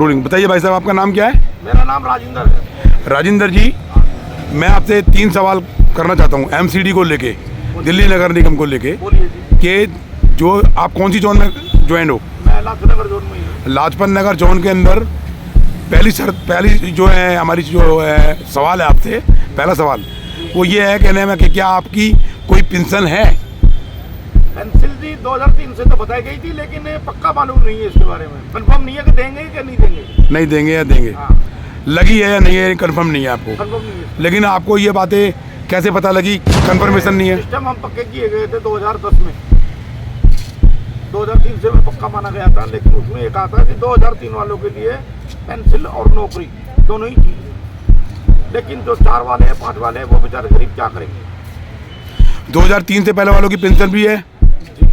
Ruling. बताइए भाई साहब, आपका नाम क्या है? मेरा नाम राजेंद्र है। राजेंद्र जी, मैं आपसे 3 सवाल करना चाहता हूँ एमसीडी को लेके, दिल्ली नगर निगम को लेके, बोलिए जी। कि जो आप कौन सी जोन में ज्वाइन हो? मैं लाजपत नगर जोन में ही हूँ। लाजपत नगर जोन के अंदर पहली जो है हमारी जो है सवाल है आपसे, पहला सवाल वो ये है कहने में कि क्या आपकी कोई पेंशन है? पेंसिल जी 2003 से तो बताई गई थी, लेकिन पक्का मालूम नहीं है इसके बारे में। कंफर्म नहीं है कि देंगे कि नहीं देंगे। नहीं देंगे या देंगे? हाँ, लगी है या नहीं है, कंफर्म नहीं है आपको। कंफर्म नहीं है। लेकिन आपको ये बातें कैसे पता लगी कंफर्मेशन नहीं है? सिस्टम हम पक्के किए गए थे 2010 में। 2003 से मैं पक्का माना गया था, लेकिन उसमें ये कहा था कि 2003 वालों के लिए पेंसिल और नौकरी दोनों ही चीज। लेकिन जो 4 वाले हैं 5 वाले हैं वो बेचारे गरीब क्या करेंगे। 2003 से पहले वालों की पेंशन भी है जी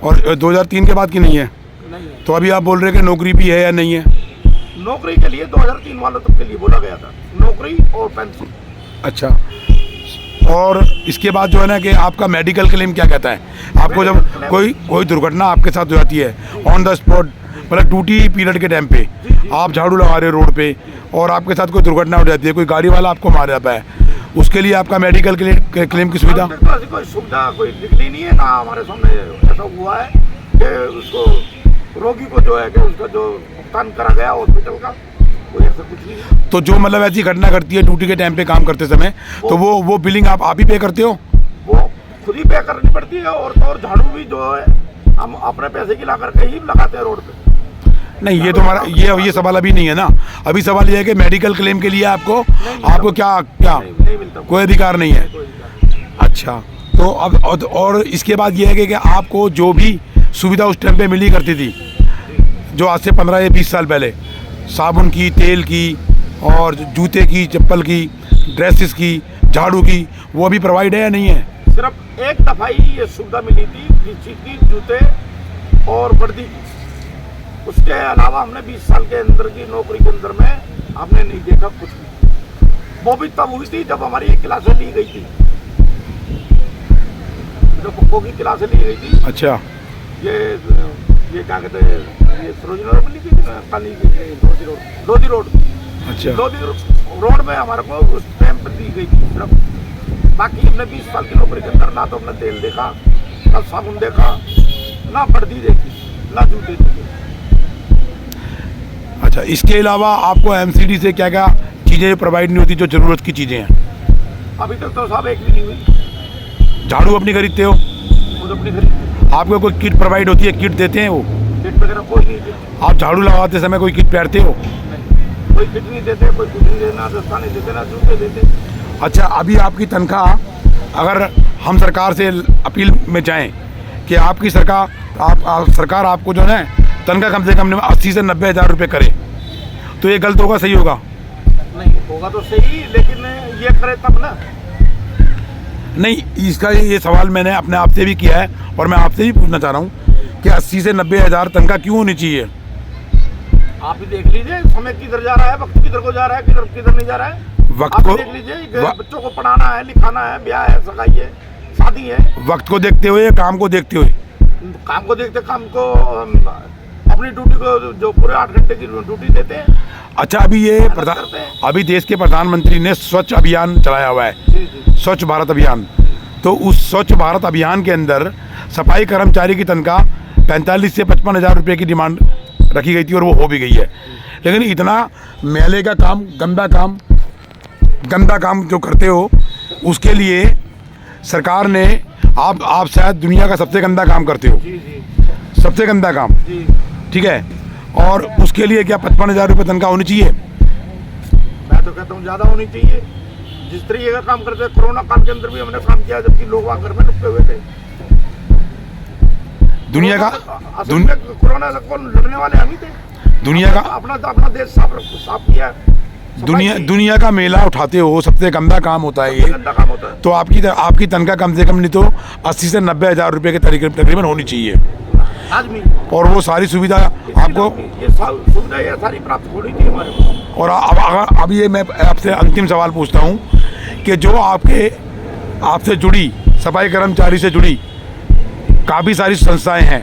और 2003 के बाद की नहीं है, नहीं है। तो अभी आप बोल रहे हैं कि नौकरी भी है या नहीं है? नौकरी के लिए 2003 वालों तक के लिए बोला गया था, नौकरी और पेंशन। अच्छा, और इसके बाद जो है ना कि आपका मेडिकल क्लेम क्या कहता है? आपको जब कोई दुर्घटना आपके साथ हो जाती है ऑन द स्पॉट, मतलब ड्यूटी पीरियड के टाइम पे आप झाड़ू लगा रहे हो रोड पे और आपके साथ कोई दुर्घटना हो जाती है, कोई गाड़ी वाला आपको मार जाता है, उसके लिए आपका मेडिकल क्लेम की सुविधा? तो ऐसी कोई सुविधा कोई निकली नहीं है ना, हमारे सामने ऐसा हुआ है कि उसको रोगी को जो है कि उसका जो भुगतान करा गया हॉस्पिटल का, कोई ऐसा कुछ नहीं है। तो जो मतलब ऐसी घटना घटती है ड्यूटी के टाइम पे काम करते समय, तो वो बिलिंग आप ही पे करते हो? वो खुद ही पे करनी पड़ती है, और तो और झाड़ू भी जो है हम अपने पैसे की ला करके ही लगाते हैं रोड पे। नहीं, ये तो हमारा ये सवाल अभी नहीं है ना। अभी सवाल ये है कि मेडिकल क्लेम के लिए आपको क्या नहीं मिलता, कोई अधिकार नहीं है। कोई अधिकार। अच्छा, तो अब और इसके बाद ये है कि आपको जो भी सुविधा उस टाइम पे मिली करती थी, जो आज से 15 या 20 साल पहले, साबुन की, तेल की और जूते की, चप्पल की, ड्रेसेस की, झाड़ू की, वो अभी प्रोवाइड है या नहीं है? सिर्फ एक दफा ही ये सुविधा मिली थी किसी की, जूते और वर्दी की। उसके अलावा हमने 20 साल के अंदर की नौकरी के अंदर में हमने नहीं देखा कुछ भी। वो भी तब हुई थी जब हमारी एक क्लासें ली गई थी, जो पप्पो की क्लासें ली गई थी। अच्छा, ये क्या कहते हैं, ये सरोजिनी रोड में ली थी ना, काली लोधी रोड। अच्छा, लोधी रोड में हमारे को उस टाइम पर दी गई थी सिर्फ। बाकी हमने 20 साल की नौकरी के अंदर ना तो हमने तेल देखा, ना साबुन देखा, ना वर्दी देखी, ना जूते देखे। अच्छा, इसके अलावा आपको एमसीडी से क्या क्या चीज़ें प्रोवाइड नहीं होती जो ज़रूरत की चीज़ें हैं? अभी तक तो साहब एक भी नहीं हुई। झाड़ू अपनी खरीदते हो? खुद अपनी खरीदते। आपको कोई किट प्रोवाइड होती है? किट देते हैं वो? किट वगैरह कोई नहीं देते। आप झाड़ू लगाते समय कोई किट पहनते हो? नहीं, कोई किट नहीं देते, कोई कुछ नहीं देना, दस्ता नहीं देते, ना जूते देते। अच्छा, अभी आपकी तनख्वाह, अगर हम सरकार से अपील में जाएं कि आपकी सरकार आपको जो है तनख्वाह कम से कम 80 से 90 हज़ार रुपये करे, तो ये गलत होगा सही होगा? नहीं होगा तो सही, लेकिन ये करे तब ना। नहीं, इसका ये सवाल मैंने अपने आप से भी किया है और मैं आपसे भी पूछना चाह रहा हूँ कि 80 से 90 हज़ार तनख्वाह क्यों होनी चाहिए? आप ही देख लीजिए समय किधर जा रहा है, वक्त किधर को जा रहा है, किधर नहीं जा रहा है। वक्त आप को देख लीजिए, बच्चों को पढ़ाना है, लिखाना है, ब्याह है, सगाई है, शादी है। वक्त को देखते हुए या काम को देखते हुए? काम को देखते, काम को अपनी ड्यूटी को जो पूरे 8 घंटे की ड्यूटी देते हैं। अच्छा, अभी देश के प्रधानमंत्री ने स्वच्छ अभियान चलाया हुआ है, जी जी, स्वच्छ भारत अभियान। तो उस स्वच्छ भारत अभियान के अंदर सफाई कर्मचारी की तनख्वाह 45 से 55 हज़ार रुपये की डिमांड रखी गई थी और वो हो भी गई है। लेकिन इतना मैले का काम, गंदा काम जो करते हो, उसके लिए सरकार ने आप शायद दुनिया का सबसे गंदा काम करते हो, जी जी सबसे गंदा काम, जी। ठीक है, और उसके लिए क्या 55 हज़ार रुपये तनख्वाह होनी चाहिए? मैं तो कहता हूँ ज़्यादा होनी चाहिए। जिस तरीके का काम करते हैं, कोरोना काल के अंदर भी हमने काम किया जबकि लोग वहाँ घर में लुके हुए थे। कोरोना से कौन लड़ने वाले हम ही थे। दुनिया का अपना देश साफ किया। दुनिया का मेला उठाते हो, सबसे गंदा काम होता है ये। गंदा काम होता है। तो आपकी तनख्वाह कम से कम नहीं तो 80 से 90 हज़ार रुपये के तकरीबन होनी चाहिए, आदमी, और वो सारी सुविधा आपको ये सारी प्राप्त होनी थी हमारे को। और अब ये मैं आपसे अंतिम सवाल पूछता हूँ कि जो आपसे जुड़ी, सफाई कर्मचारी से जुड़ी काफ़ी सारी संस्थाएं हैं,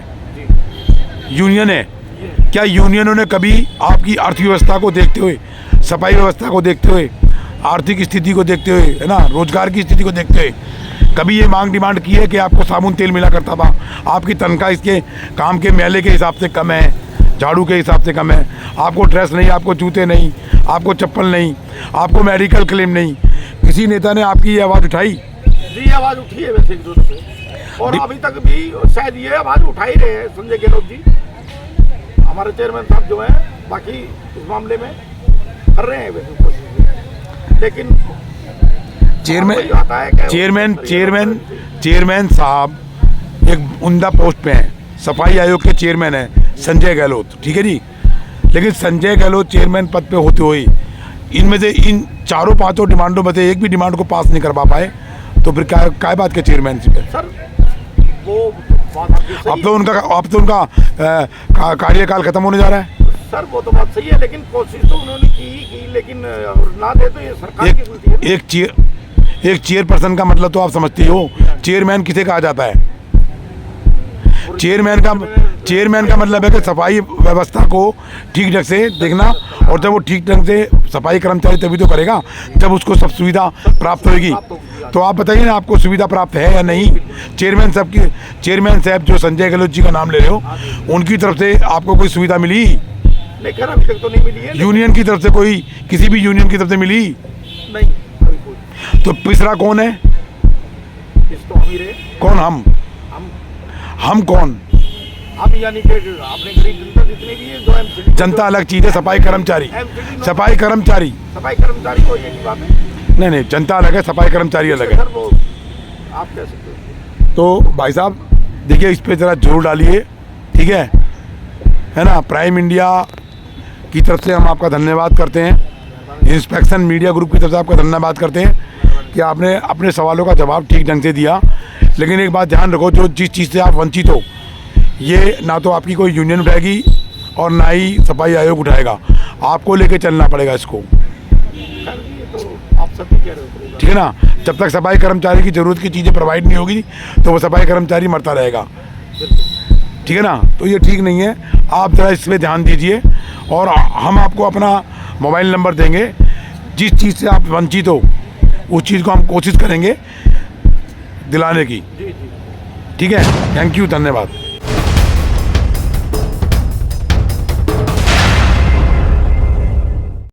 यूनियन है, क्या यूनियनों ने कभी आपकी अर्थव्यवस्था को देखते हुए, सफाई व्यवस्था को देखते हुए, आर्थिक स्थिति को देखते हुए, है ना, रोजगार की स्थिति को देखते हुए कभी ये मांग डिमांड की है कि आपको साबुन तेल मिला करता था, आपकी तनख्वाह इसके काम के मेले के हिसाब से कम है, झाड़ू के हिसाब से कम है, आपको ड्रेस नहीं, आपको जूते नहीं, आपको चप्पल नहीं, आपको मेडिकल क्लेम नहीं, किसी नेता ने आपकी ये आवाज़ उठाई? जी आवाज़ उठी है वैसे एक दो से, और अभी तक भी शायद ये आवाज़ उठा ही रहे हैं संजय गहलोत जी, हमारे चेयरमैन साहब जो हैं, बाकी इस मामले में कर रहे हैं वैसे कोशिश, लेकिन चेयरमैन साहब एक उम्दा पोस्ट पे हैं, सफाई आयोग के चेयरमैन हैं संजय गहलोत, ठीक है जी। लेकिन संजय गहलोत चेयरमैन पद पे होते हुए इनमें से इन चारों पांचों डिमांडों में से एक भी डिमांड को पास नहीं कर पाए, तो फिर क्या बात के चेयरमैनशिप है सर? वो बात आपकी सही अब तो उनका कार्यकाल खत्म होने जा रहा है सर, वो तो बात सही है, लेकिन कोशिश तो उन्होंने की लेकिन ना दे तो ये सरकार की गलती है। एक चेयरपर्सन का मतलब तो आप समझते ही हो, चेयरमैन किसे कहा जाता है? चेयरमैन का मतलब है कि सफाई व्यवस्था को ठीक ढंग से देखना, और जब वो ठीक ढंग से सफाई कर्मचारी तभी तो करेगा जब उसको सब सुविधा प्राप्त होगी। तो आप बताइए ना, आपको सुविधा प्राप्त है या नहीं? चेयरमैन साहब जो संजय गहलोत जी का नाम ले रहे हो, उनकी तरफ से आपको कोई सुविधा मिली? नहीं, अभी तक तो नहीं मिली है। यूनियन की तरफ से कोई, किसी भी यूनियन की तरफ से मिली? नहीं, अभी कोई। तो पिछड़ा कौन है? तो हम ही रहे। कौन? हम कौन? हम यानी कि आपने गरीब जनता जितने भी है, जो जनता अलग चीज है, सफाई कर्मचारी को ये की बात है। नहीं, जनता अलग है, सफाई कर्मचारी अलग है। सर वो आप कह सकते हो। तो भाई साहब देखिए, इस पे जरा जोर डालिए, ठीक है ना। प्राइम इंडिया की तरफ से हम आपका धन्यवाद करते हैं, इंस्पेक्शन मीडिया ग्रुप की तरफ से आपका धन्यवाद करते हैं कि आपने अपने सवालों का जवाब ठीक ढंग से दिया। लेकिन एक बात ध्यान रखो, जो जिस चीज़ से आप वंचित हो, ये ना तो आपकी कोई यूनियन उठाएगी और ना ही सफाई आयोग उठाएगा, आपको लेके चलना पड़ेगा इसको, तो आप सभी कह रहे हो, ठीक है ना। जब तक सफाई कर्मचारी की ज़रूरत की चीज़ें प्रोवाइड नहीं होगी तो वो सफाई कर्मचारी मरता रहेगा, ठीक है ना। तो ये ठीक नहीं है, आप ज़रा इस पर ध्यान दीजिए, और हम आपको अपना मोबाइल नंबर देंगे, जिस चीज़ से आप वंचित हो उस चीज़ को हम कोशिश करेंगे दिलाने की, ठीक है। थैंक यू, धन्यवाद।